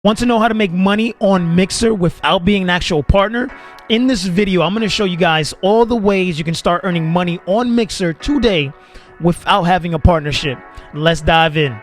Want to know how to make money on Mixer without being an actual partner? In this video, I'm going to show you guys all the ways you can start earning money on Mixer today without having a partnership. Let's dive in.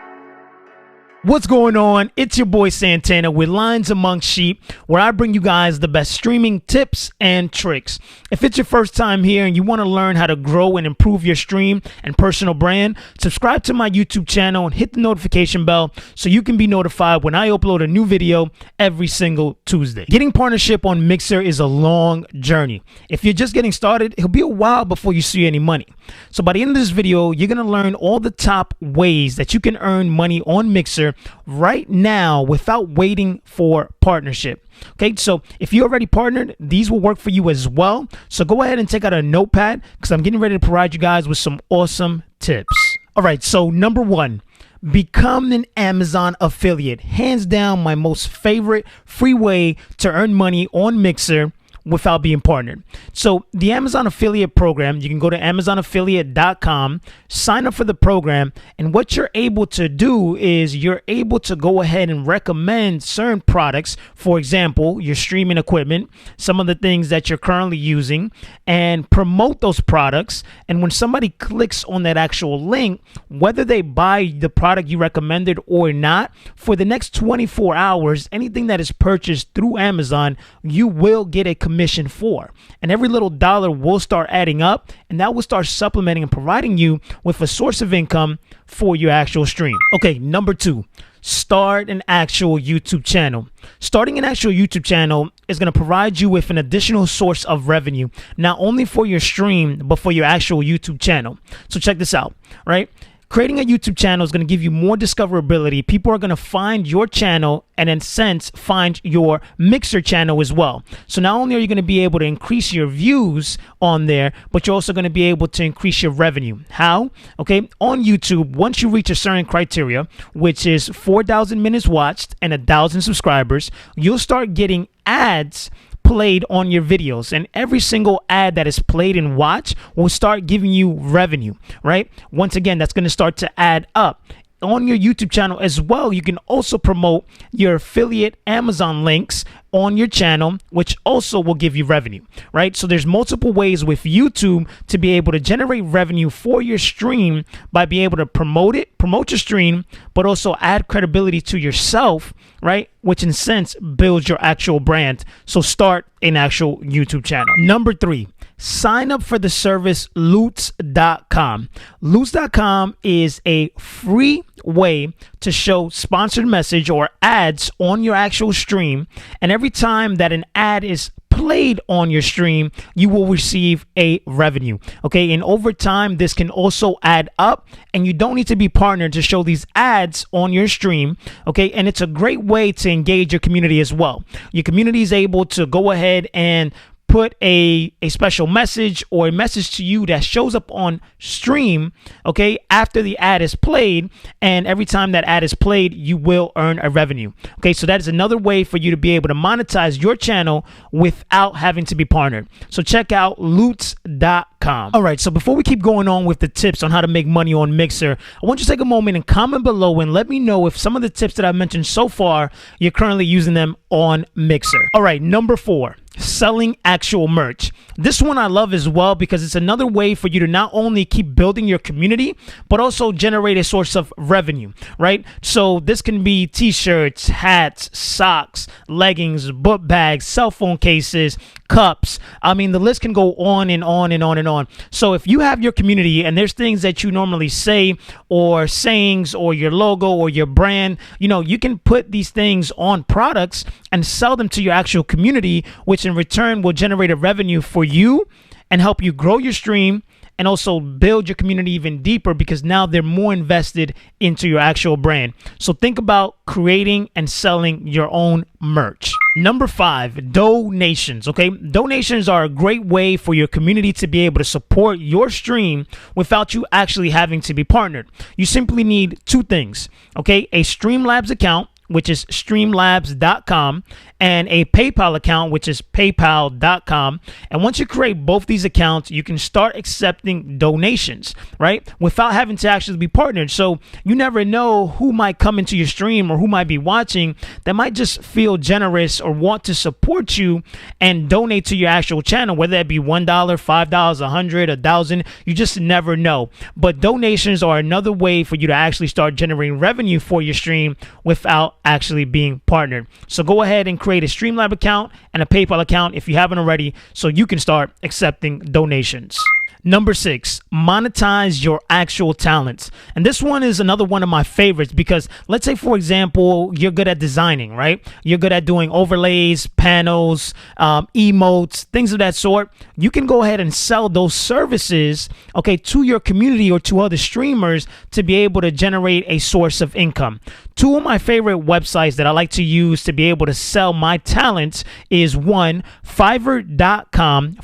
What's going on? It's your boy Santana with Lines Among Sheep, where I bring you guys the best streaming tips and tricks. If it's your first time here and you want to learn how to grow and improve your stream and personal brand, subscribe to my YouTube channel and hit the notification bell so you can be notified when I upload a new video every single Tuesday. Getting partnership on Mixer is a long journey. If you're just getting started, it'll be a while before you see any money. So by the end of this video, you're going to learn all the top ways that you can earn money on Mixer right now without waiting for partnership. Okay, so if you already partnered, these will work for you as well. So go ahead and take out a notepad because I'm getting ready to provide you guys with some awesome tips. All right, so number one, become an Amazon affiliate. Hands down, my most favorite free way to earn money on Mixer without being partnered. So the Amazon affiliate program, you can go to amazonaffiliate.com, sign up for the program, and what you're able to do is you're able to go ahead and recommend certain products. For example, your streaming equipment, some of the things that you're currently using, and promote those products. And when somebody clicks on that actual link, whether they buy the product you recommended or not, for the next 24 hours, anything that is purchased through Amazon, you will get a commission for, and every little dollar will start adding up, and that will start supplementing and providing you with a source of income for your actual stream. Okay, number two, start an actual YouTube channel. Starting an actual YouTube channel is going to provide you with an additional source of revenue, not only for your stream, but for your actual YouTube channel. So check this out, right? Creating a YouTube channel is going to give you more discoverability. People are going to find your channel and in a sense find your Mixer channel as well. So not only are you going to be able to increase your views on there, but you're also going to be able to increase your revenue. How? Okay, on YouTube, once you reach a certain criteria, which is 4,000 minutes watched and 1,000 subscribers, you'll start getting ads played on your videos, and every single ad that is played and watched will start giving you revenue, right? Once again, that's going to start to add up. On your YouTube channel as well, you can also promote your affiliate Amazon links on your channel, which also will give you revenue, right? So there's multiple ways with YouTube to be able to generate revenue for your stream by being able to promote your stream, but also add credibility to yourself, right? Which in a sense builds your actual brand. So start an actual YouTube channel. Number three, sign up for the service Loots.com. Loots.com is a free way to show sponsored message or ads on your actual stream, and every time that an ad is played on your stream, you will receive a revenue. Okay, and over time this can also add up, and you don't need to be partnered to show these ads on your stream. Okay, and it's a great way to engage your community as well. Your community is able to go ahead and put a special message or a message to you that shows up on stream, okay, after the ad is played, and every time that ad is played, you will earn a revenue. Okay, so that is another way for you to be able to monetize your channel without having to be partnered. So check out Loots.com. All right, so before we keep going on with the tips on how to make money on Mixer, I want you to take a moment and comment below and let me know if some of the tips that I've mentioned so far, you're currently using them on Mixer. All right, number four, selling actual merch. This one I love as well because it's another way for you to not only keep building your community, but also generate a source of revenue, right? So this can be t-shirts, hats, socks, leggings, book bags, cell phone cases, cups. I mean, the list can go on and on and on and on. So if you have your community and there's things that you normally say or sayings or your logo or your brand, you know, you can put these things on products and sell them to your actual community, which in return will generate a revenue for you and help you grow your stream and also build your community even deeper because now they're more invested into your actual brand. So think about creating and selling your own merch. Number five, donations. Okay, donations are a great way for your community to be able to support your stream without you actually having to be partnered. You simply need two things. Okay, a Streamlabs account, which is streamlabs.com, and a PayPal account, which is paypal.com. And once you create both these accounts, you can start accepting donations, right? Without having to actually be partnered. So you never know who might come into your stream or who might be watching that might just feel generous or want to support you and donate to your actual channel, whether that be $1, $5, $100, $1,000. You just never know. But donations are another way for you to actually start generating revenue for your stream without actually being partnered. So go ahead and create a Streamlabs account and a PayPal account if you haven't already, so you can start accepting donations. Number 6, monetize your actual talents. And this one is another one of my favorites because let's say, for example, you're good at designing, right? You're good at doing overlays, panels, emotes, things of that sort. You can go ahead and sell those services, okay, to your community or to other streamers to be able to generate a source of income. Two of my favorite websites that I like to use to be able to sell my talents is one, Fiverr.com,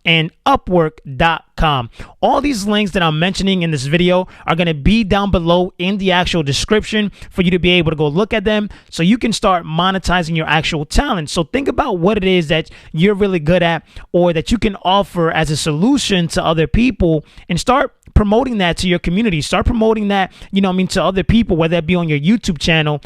and Upwork.com. All these links that I'm mentioning in this video are going to be down below in the actual description for you to be able to go look at them so you can start monetizing your actual talent. So think about what it is that you're really good at or that you can offer as a solution to other people and start promoting that to your community. Start promoting that, to other people, whether that be on your YouTube channel,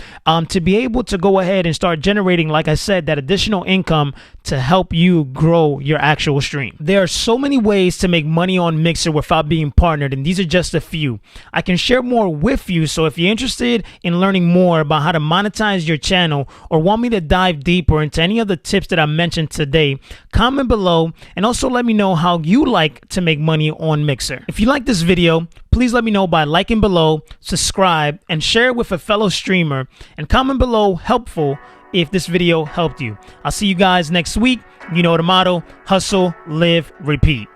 to be able to go ahead and start generating, like I said, that additional income to help you grow your actual stream. There are so many ways to make money on Mixer without being partnered, and these are just a few. I can share more with you, so if you're interested in learning more about how to monetize your channel or want me to dive deeper into any of the tips that I mentioned today, comment below and also let me know how you like to make money on Mixer. If you like this video, please let me know by liking below, subscribe, and share it with a fellow streamer, and comment below helpful if this video helped you. I'll see you guys next week. You know the motto: hustle, live, repeat.